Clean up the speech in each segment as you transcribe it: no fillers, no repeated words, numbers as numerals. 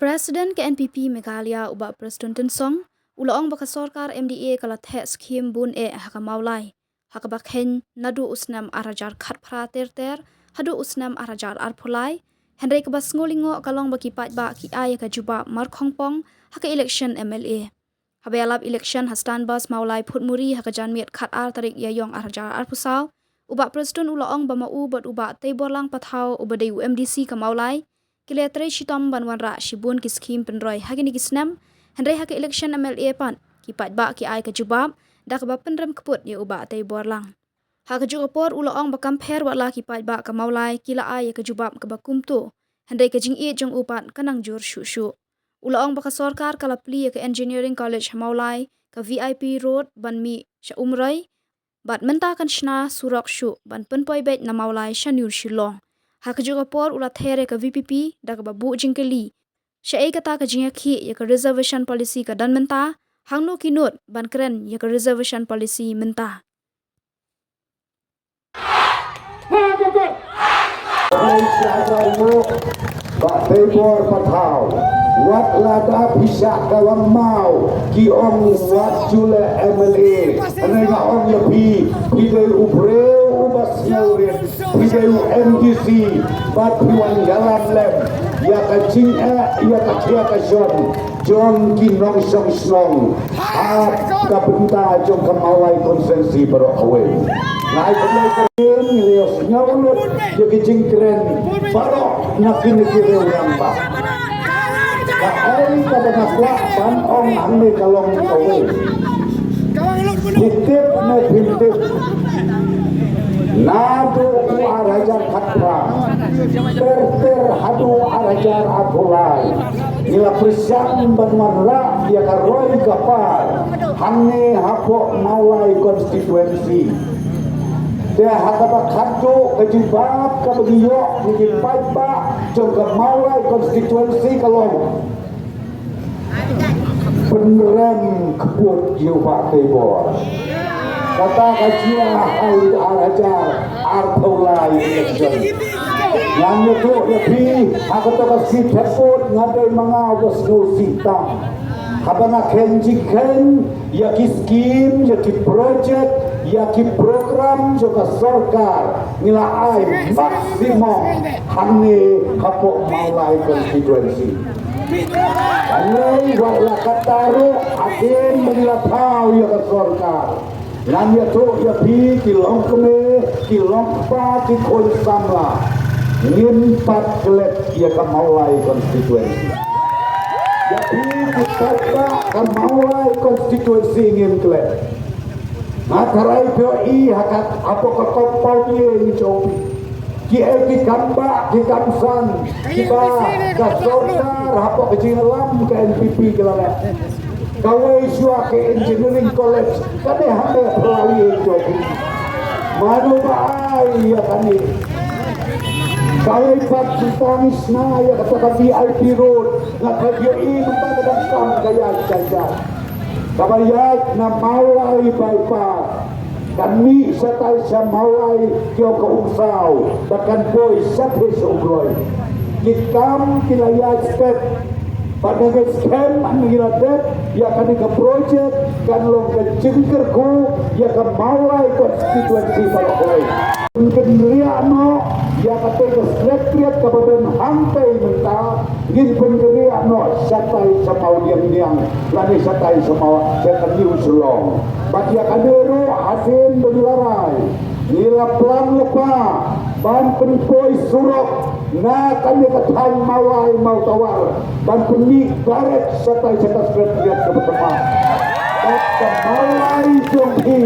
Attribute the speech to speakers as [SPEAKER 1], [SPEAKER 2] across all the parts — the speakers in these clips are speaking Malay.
[SPEAKER 1] Presiden KNPP Meghalaya ubah Presiden Tensong, ulaong baka sorkar MDA kala the skim bun haka maulai. Haka bakhen nadu usnam arajar khat phra ter hadu usnam arajar arphulai. Henry kabas ngolingo kalong baki pat ba ki ay ka juba mar khongpong haka election MLA. Habayalap election hastan bas maulai phutmuri haka janmiat khat ar tarik yayong arajar arpusaw. Ubah Presiden ulaong ba mau bat ubah teiborlang pathau ubadai UMDC ka maulai. Kile tray shitom banwan ra shibun ki skim penroy hagi ni kisnam Henry haki election MLA pan kipat ba ki ai ka jubab dak ba penrem keput ye uba tai borlang haka jugapor ulaong ba compare wala kipat ba ka maulai kila ai ka jubab ka ba kumtu Henry ka jing e jong upan kanang jur shu ulaong ba ka sarkar kala pli ka engineering college maulai ka VIP road ban mi sha umrai bat menta kan shna surok shu ban penpoi bet na maulai shanur shilong haka juga por ulat here ka VPP dak babu jingkeli syai kata ka jinga khi ya ka reservation policy ka dan menta hangno kinut ban kren ya ka reservation policy menta
[SPEAKER 2] Pak Tebor Patau wat lada bisa kawang mau ki ong wat jule MLA nega ong lebih bidai ubreu ubas nyaurin bidai MDC bat piwan jalan lem ya kacing ya kacia kasion jong ki nong song song ka benta jong kamawai konsensi baro awe ngai pelai keren ngelios nyaulut yo kicing keren baro nakin kire urang ba Kahari pada nakwa ban ong ane kalong kawe. Hitip na hitip. Nado u arajar khatra. Ter hadu arajar abulai. Nila prisyam ban marra dia karoi kapar. Hanne hapok maulai konstituensi. Dia hakaba khatu kejibab kabagiyo nijimpai ba jongka maulai konstituensi kalong beneran kebut jiwa Pak Tebor kata kajia hai arajar artulai election yang itu lebih aku tak kasih telepon ngadai mengawal seluruh sitang habana kenjikan ya kiskim ya ki project ya ki program juga sarkar nila ai maksimum hanne kapok maulai konstituensi Anai wala kataru aden menila tau ya ka sarkar lam ya tu ya pi kilong kene kilong pa ki kol samla ngin pat kelet ya ka maulai konstituensi ya pi kita ka maulai konstituensi ngin kelet Matarai POI hakat apa kekopal dia ini cobi. Kia ki kamba ki kamsan kita kasodar apa kejilam ke NPP kelala. Kawai syua ke engineering college kane hame pelali cobi. Madu baai ya kane. Kawai pat tangis na ya kata VIP road ngata POI numpa kadang kaya jajan. Kabayat na maulai bypass kami satai sa maulai kyo kaungsaw bahkan boy satis umroy kikam kilayat step pada scam ang ngiladet ya kani ka project kan long ka jengkerku ya ka maulai konstituensi paroy kendriano ya kate ka sekret ka badan hantai menta ngin pendriano satai sa paudiang lani satai sa mau sa Sulong bagi kadero hasin belarai nila plan lepa ban penpoi surok na kami katang mawai mau tawar ban penik baret satai sa sekret ka berteman kata mawai jonghi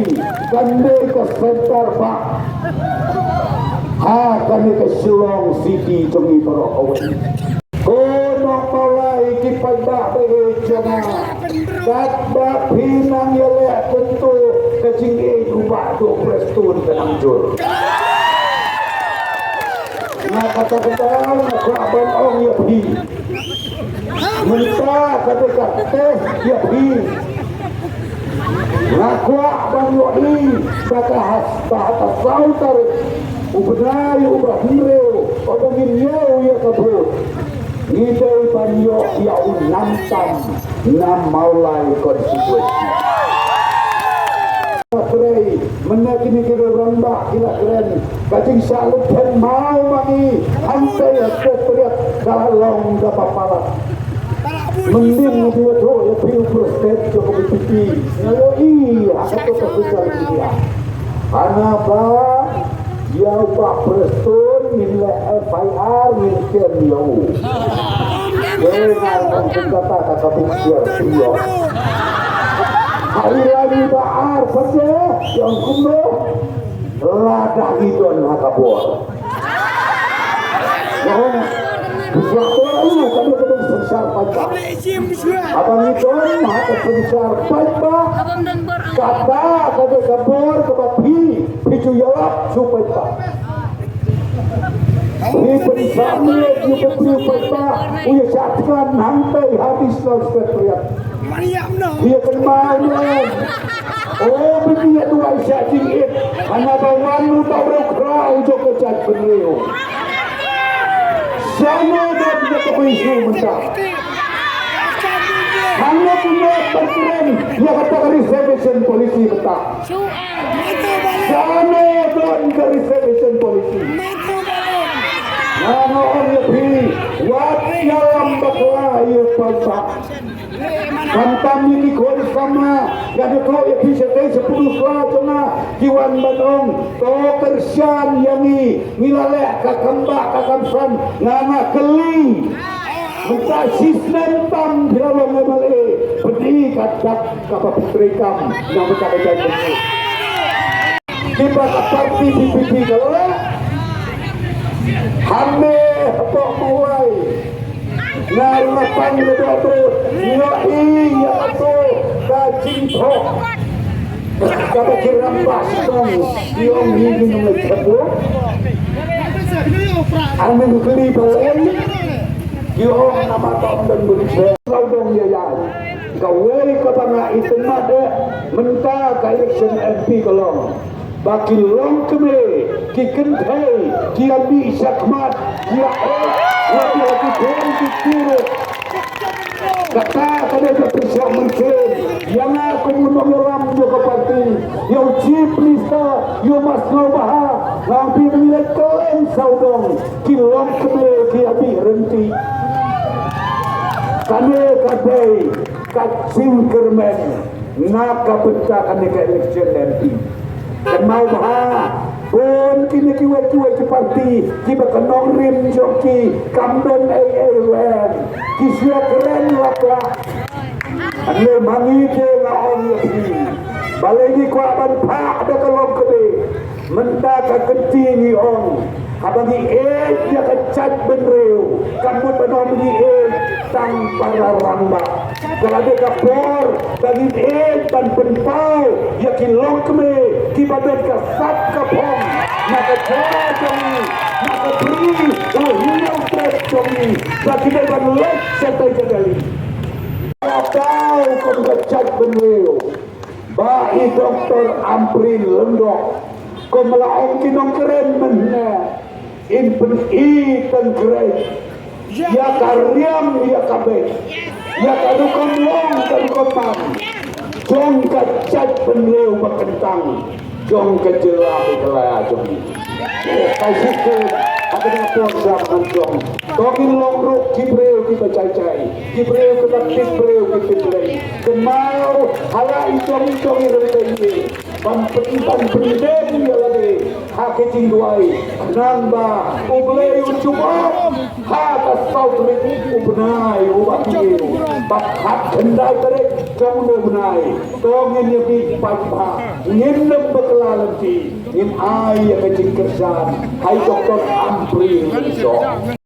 [SPEAKER 2] kande ke center pak kami ke Sulong City jonghi para awen kono mawai kipai ba bejangan kat ba pinang yele tentu kecing ubah do prestun penanjur na kata-kata na abang ong ya pi menta kata teh ya pi Rakwa bang yoi baka hasta sautar ubnai ubahire obangin yau ya kabut ngidai banyo yau nantam nam maulai konstitusi keren menakini kira rambak kira keren kacing salut dan mau mani hantai teriak kalong kapapala mending dia tu lebih prostet cukup tinggi kalau iya aku tak besar dia kenapa dia Pak Preston nilai FIR militer dia dengan kata kata buktiar dia hari lagi baar saja yang kumpuh ladah hidon hakabor Bukan kami ketemu sebesar pajak. Abang itu maka sebesar pajak. Kata kami kabur kebapi picu yalap supaya pak. Ini bersama juga picu pajak. Uya catkan sampai habis lalu sekalian. Dia kembali. Oh begitu tu Aisyah jingit. Hanya bawan lu tak berkerau juga cat beliau. Sama dan tidak kebisu mentah. Hanya punya perkeren yang katakan reservation polisi betah. Sama dan reservation polisi. Nama orang lebih wajib berkelahi palsa. Kantam ini kau sama. Yang itu yang bisa dari 10 selama jiwan batong. Kau kersian yang ini milalek kakambak kakamsan nama keling. Minta sistem tam dalam memale. Beri katak kapal putrikam yang bercakap-cakap ini. Kita parti PPP kalau hame apa mulai. Nah, lapan itu nilai yang itu kacing thok. Kata kira pasang yang ini mengecapu. Amin keli balen. Yang nama tom dan berisah. Laudong dia yang. Kawai kepala itu ada mentah election MP kolong. Baki long keme, ki kentai, ki abi sakmat, ki lagi kiri. Kata kada terpisah mungkin. Yang aku mengeram juga parti. Yang chief minister, yang mas nobaha, nanti menilai kalian saudong. Ki long keme, ki abi renti. Kane kadai, kacing kermen, nak kapita kane ke election MP. Kenal bah, pun kini kiwet ke parti, kita kenal rim joki, kamben wen, kisah keren lakla. Ane mangi ke ngaon lagi, balai ni kuaban pak ada kalau kene, mentaka kenti on, abangi dia kecat benreu, kamu penom ni tang para ramba. Kalau dia kapor, bagi dan penpau, ya kilong keme, kibadan kasat kapong, maka cara kami, maka beri, kalau hilang stres kami, bagi dia berlek setai jadali. Tahu kau kecat benreu, bayi Doktor Amprin Lendok, kau melaong kinong keren mana, impen ikan keren. Ya karyam ya kabeh ya karukom long karukom pam jong kacat penleu bakentang jong kejelah kelaya jong kasih ke ada dengan program jong tokin long ruk kibreu kita cai kibreu kita kibreu kita play kemau hala jong ini pan pendem ya lagi hak cingguai namba ublei ucumop hak asal ubnai ubati hak kendai terek jong ubnai tongin yebi pajpa nginem bekelalanti ngin ai ya kecing kersan hai Doktor Amprin